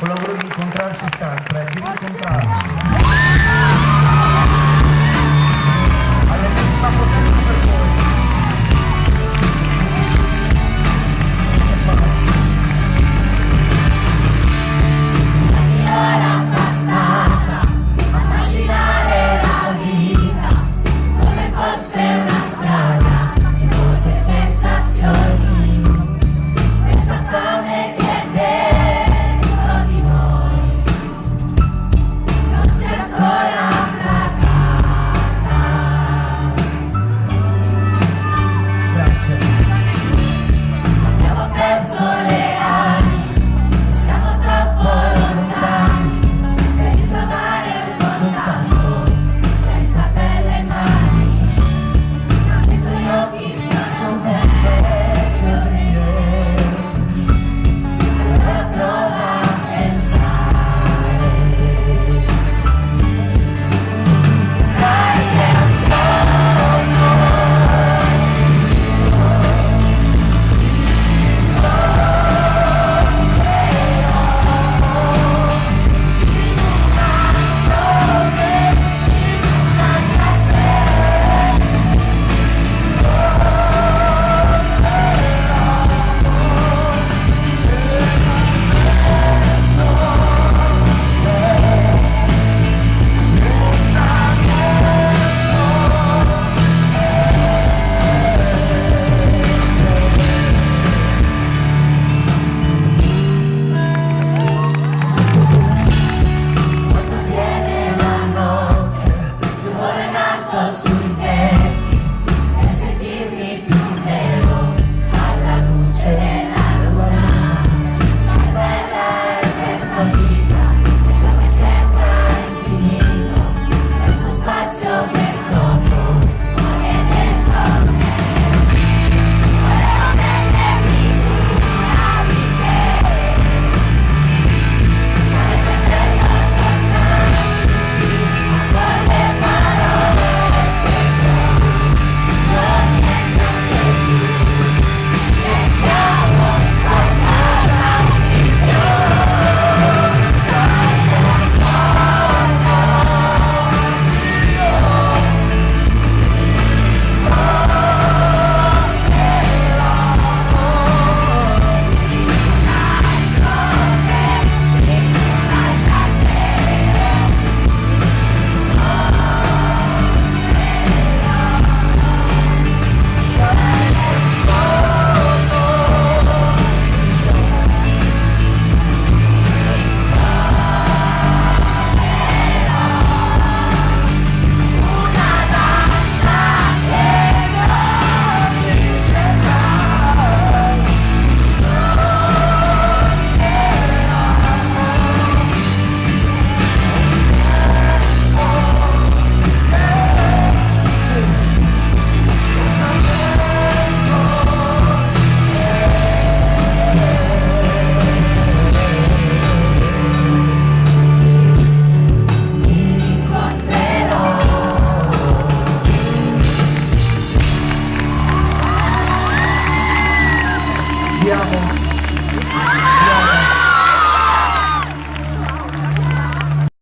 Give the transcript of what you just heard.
con l'augurio di incontrarci sempre, di rincontrarci all'ennesima potenza per voi. Siete pazzi. Ogni ora passata a macinare la vita come fosse una strada di molte sensazioni. Questa fame che è dentro di noi non si è ancora placata. Grazie. Abbiamo perso le ali, siamo troppo lontani per ritrovare un contatto senza pelle e mani. Ma se i tuoi occhi sono specchio di me, allora prova a pensare. Sai che non sono sui tetti per sentirmi più vero alla luce della luna. Che bella è questa vita.